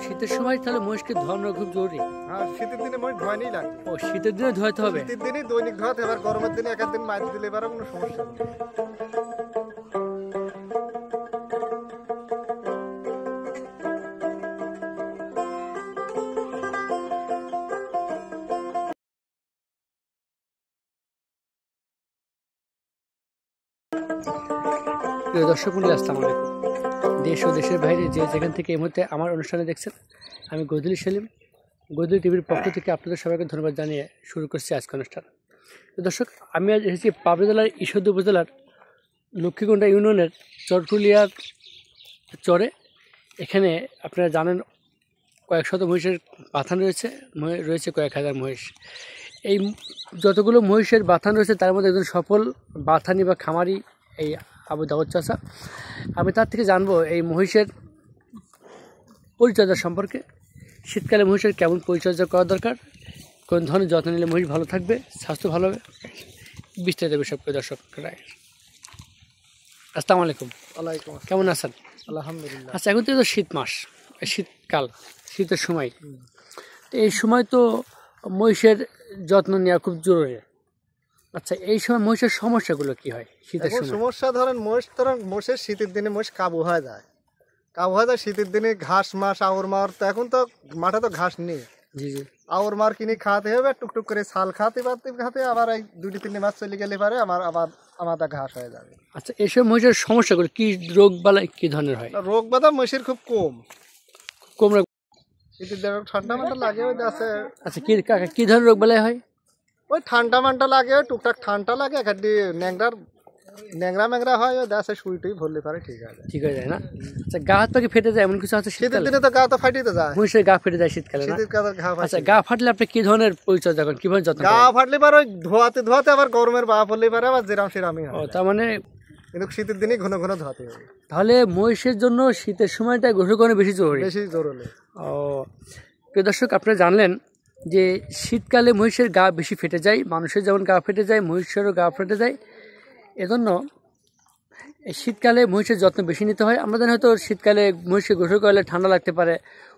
শীতের সময় তাহলে মহিষকে ধোয়ানো খুব জরুরি। হ্যাঁ, শীতের দিনে মহিষ ধোয়ানোই লাগে। ও, শীতের দিনে ধোয়াতে হবে? শীতের দিনে দৈনিক ধোয়াতে হবে, আর গরমের দিনে এক দিন মাইর দিলে এবার কোনো সমস্যা নেই। প্রিয় দর্শক মণ্ডলী, আসসালামু আলাইকুম। দেশ ও দেশের বাইরে যে যেখান থেকে এই মুহূর্তে আমার অনুষ্ঠানে দেখছেন, আমি গজলি সেলিম, গজলি টিভির পক্ষ থেকে আপনাদের সবাইকে ধন্যবাদ জানিয়ে শুরু করছি আজকে অনুষ্ঠান। দর্শক, আমি আজ এসেছি পাবনা জেলার ঈশ্বরদী উপজেলার লক্ষ্মীকুণ্ডা ইউনিয়নের চরকুলিয়ার চরে। এখানে আপনারা জানেন কয়েক শত মহিষের বাথান রয়েছে কয়েক হাজার মহিষ। এই যতগুলো মহিষের বাথান রয়েছে তার মধ্যে একজন সফল বাথানি বা খামারি এই আবু দাউদ চাচা। আমি তার থেকে জানবো এই মহিষের পরিচর্যা সম্পর্কে, শীতকালে মহিষের কেমন পরিচর্যা করা দরকার, কোন ধরনের যত্ন নিলে মহিষ ভালো থাকবে, স্বাস্থ্য ভালো হবে, বিস্তারিত বিষয় করে দর্শক। আসসালামু আলাইকুম। ওয়ালাইকুম। কেমন আছেন? আলহামদুলিল্লাহ। আচ্ছা, এখন তো শীত মাস, শীতকাল, শীতের সময়, তো এই সময় তো মহিষের যত্ন নেওয়া খুব জরুরি। আচ্ছা, এই সময় মহিষের সমস্যাগুলো কি হয় শীতের সময়? সমস্যা মোষের শীতের দিনে মোষ কাবু হয়ে যায়। শীতের দিনে ঘাস মাস আওর মার, তো এখন তো মাঠে তো ঘাস নেই। জি জি। আওর মার কিনে খাওয়াতে হবে, টুকটুক করে ছাল খাতে আবার এই 2-3 মাস চলে গেলে পারে আবার আমাদের ঘাস হয়ে যাবে। আচ্ছা, এইসব মহিষের সমস্যাগুলো কি, রোগ বালাই কি ধরনের হয়? রোগ বাধা মহিষের খুব কম। শীতের দিনে ঠান্ডা মান্ডা লাগে ওই আছে। আচ্ছা, কি ধরনের রোগ বালাই হয়? ওই ঠান্ডা মান্ডা লাগে, টুকটাক ঠান্ডা লাগে, একাডি ন্যাংরা হয়, ওই দেশে সুইটুই ভরলে পারে ঠিক হয়ে যায় না? আচ্ছা, গা হাত পাকে ফেটে যায় এমন কিছু আছে শীতের দিনে? তো গা তো ফাটিতে যায়, মহিষের গা ফেটে যায় শীতকালে না? আচ্ছা, গা ফাটলে আপনি কি ধরনের পরিচর্যা করেন, কিভাবে যত্ন? গা ফাটলে পারে ওই ধোয়াতে আবার গরমের বা পড়লে পারে আবার যেরাম সেরামই হয়। তার মানে কিন্তু শীতের দিনে ঘন ঘন ধোয়াতে হবে। তাহলে মহিষের জন্য শীতের সময়টা গোসল করানো বেশি জরুরি। ও, প্রিয় দর্শক, আপনারা জানলেন যে শীতকালে মহিষের গা বেশি ফেটে যায়, মানুষের যেমন গা ফেটে যায় মহিষেরও গা ফেটে যায়। এজন্য শীতকালে মহিষের যত্ন বেশি নিতে হয়। আমরা জানি হয়তো শীতকালে মহিষকে গোসল করলে ঠান্ডা লাগতে পারে,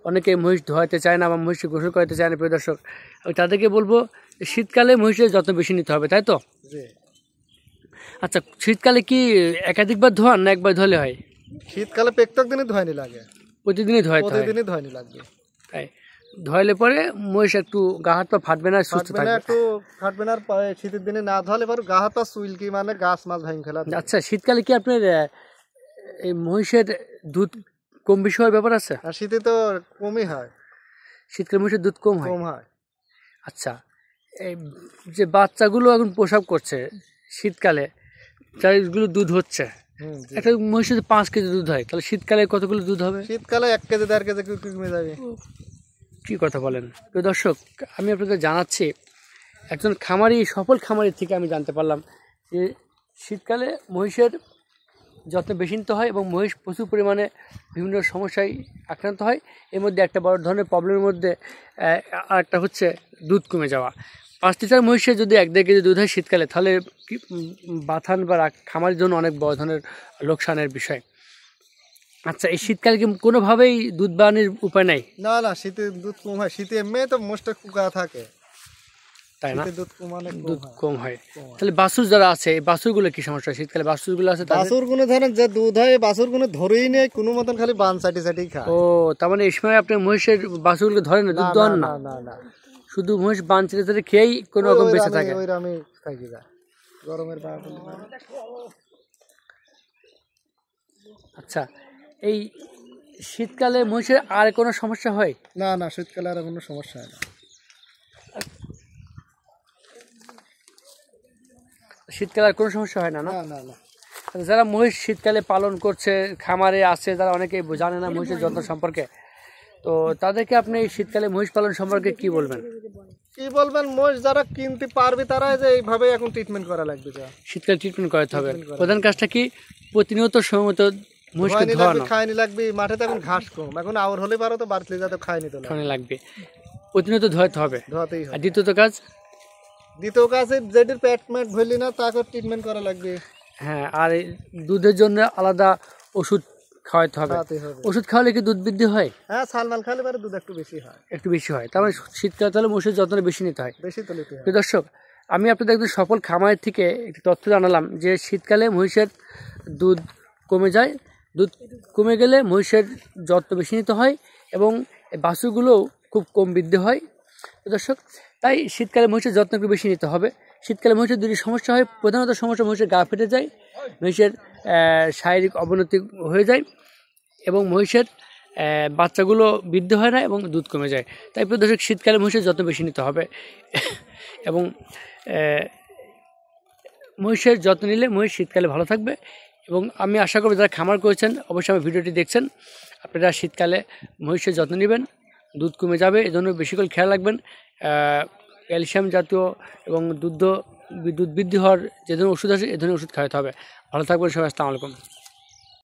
অনেকে মহিষ ধোয়াতে চায় না বা মহিষকে গোসল করাতে চায় না। প্রিয় দর্শক, আমি তাদেরকে বলবো শীতকালে মহিষের যত্ন বেশি নিতে হবে, তাই তো? আচ্ছা, শীতকালে কি একাধিকবার ধোয়ান না একবার ধোয়ালে হয়? শীতকালে প্রত্যেক দিনই ধোয়ানি লাগে, প্রতিদিনই ধোয়াতে হয়? প্রতিদিনই ধোয়ানি লাগবে। তাই ধোয়ালে পরে মহিষ একটু গা হাত পা ফাটবে না, সুস্থ থাকবে। একটু ফাটবে না। শীতের দিনে না ধোয়ালে পরে গা হাত পা চুলকি মানে গাছ মাছ ভাঙি ফেলা। আচ্ছা, শীতকালে কি আপনার এই মহিষের দুধ কম বেশি হওয়ার ব্যাপার আছে? আর শীতে তো কমই হয়, শীতকালে মহিষের দুধ কম হয়। আচ্ছা, এই যে বাচ্চাগুলো এখন প্রসব করছে শীতকালে, যাগুলো দুধ হচ্ছে, একটা মহিষের 5 কেজি দুধ হয়, তাহলে শীতকালে কতগুলো দুধ হবে? শীতকালে 1 কেজি 1.5 কেজি কমে যাবে। কি কথা বলেন? প্রিয় দর্শক, আমি আপনাদের জানাচ্ছি একজন খামারি, সফল খামারি থেকে আমি জানতে পারলাম যে শীতকালে মহিষের যত্ন বেশি নিতে হয় এবং মহিষ প্রচুর পরিমাণে বিভিন্ন সমস্যায় আক্রান্ত হয়। এর মধ্যে একটা বড় ধরনের প্রবলেমের মধ্যে আরেকটা হচ্ছে দুধ কমে যাওয়া। 5 লিটার মহিষের যদি 1-1.5 কেজি দুধ হয় শীতকালে, তাহলে বাথান বা খামারের জন্য অনেক বড় ধরনের লোকসানের বিষয়। আচ্ছা, এই শীতকালে কি কোনোভাবেই দুধ বাড়ানোর উপায় নাই? না, শীতে দুধ কম হয়। শীতে এমনি তো মোষটা কুকা থাকে, তাই না? দুধ কম হয়। তাহলে বাছুর যারা আছে, এই বাছুরগুলো কি সমস্যা? শীতকালে বাছুরগুলো আছে, বাছুরগুলো ধরেন যে দুধ হয়, বাছুরগুলো ধরেই নেই কোনো মতন, খালি বান চাটি খায়। ও, তার মানে এই সময় আপনি মহিষের বাছুরগুলো ধরেন না, দুধ দেন না? না, শুধু মহিষ বান চেটে খেয়েই কোনো রকম বেঁচে থাকে? আমি থাকি যায় গরমের। আচ্ছা, এই শীতকালে মহিষের আর কোনো সমস্যা হয়? না, শীতকালে আর কোনো সমস্যা হয় না। শীতকালে আর কোনো সমস্যা হয় না? না। যারা মহিষ শীতকালে পালন করছে, খামারে আছে, যারা অনেকে জানে না মহিষের যত্ন সম্পর্কে, তো তাদেরকে আপনি শীতকালে মহিষ পালন সম্পর্কে কি বলবেন? মহিষ যারা কিনতে পারবে তারা যে এইভাবে এখন ট্রিটমেন্ট করা লাগবে। শীতকালে ট্রিটমেন্ট করাতে হবে। প্রধান কাজটা কি? প্রতিনিয়ত সময়মতো মহিষকে ধোয়ানো, খায়নি লাগবে। মাঠে তো এখন ঘাস কম, এখন আওর হলে পারো তো বাড়তে যাতে খায়নি তো লাগবে, প্রতিনিয়ত ধোয়াতে হবে। আর দ্বিতীয় কাজে যেটির পেট ভরলি না তাকে ট্রিটমেন্ট করা লাগবে। হ্যাঁ, আর দুধের জন্য আলাদা ওষুধ খাওয়াতে হবে। খাওয়াতে হবে। ওষুধ খাওয়ালে কি দুধ বৃদ্ধি হয়? হ্যাঁ, ছালমাল খালে পরে দুধ একটু বেশি হয়। একটু বেশি হয়, তার মানে শীতকালে তাহলে মহিষের যত্ন বেশি নিতে হয়। বেশি তো নিতে হয়। প্রিয় দর্শক, আমি আপনাদের একজন সফল খামারের থেকে একটি তথ্য জানালাম যে শীতকালে মহিষের দুধ কমে যায়। দুধ কমে গেলে মহিষের যত্ন বেশি নিতে হয় এবং বাছুরগুলোও খুব কম বৃদ্ধি হয়। প্রিয় দর্শক, তাই শীতকালে মহিষের যত্ন একটু বেশি নিতে হবে। শীতকালে মহিষের দুটি সমস্যা হয়। প্রধানত সমস্যা মহিষের গা ফেটে যায়, মহিষের শারীরিক অবনতি হয়ে যায় এবং মহিষের বাচ্চাগুলো বৃদ্ধি হয় না এবং দুধ কমে যায়। তাই প্রিয় দর্শক, শীতকালে মহিষের যত্ন বেশি নিতে হবে এবং মহিষের যত্ন নিলে মহিষ শীতকালে ভালো থাকবে। এবং আমি আশা করব যারা খামার করেছেন অবশ্যই আমার ভিডিওটি দেখছেন, আপনারা শীতকালে মহিষের যত্ন নেবেন, দুধ কমে যাবে এজন্য বেশি করে খেয়াল রাখবেন। ক্যালসিয়াম জাতীয় এবং দুধ বৃদ্ধি হওয়ার যে ধরনের ওষুধ আছে এ ধরনের ওষুধ খাওয়াতে হবে। ভালো থাকবেন সবাই, আসসালামু আলাইকুম।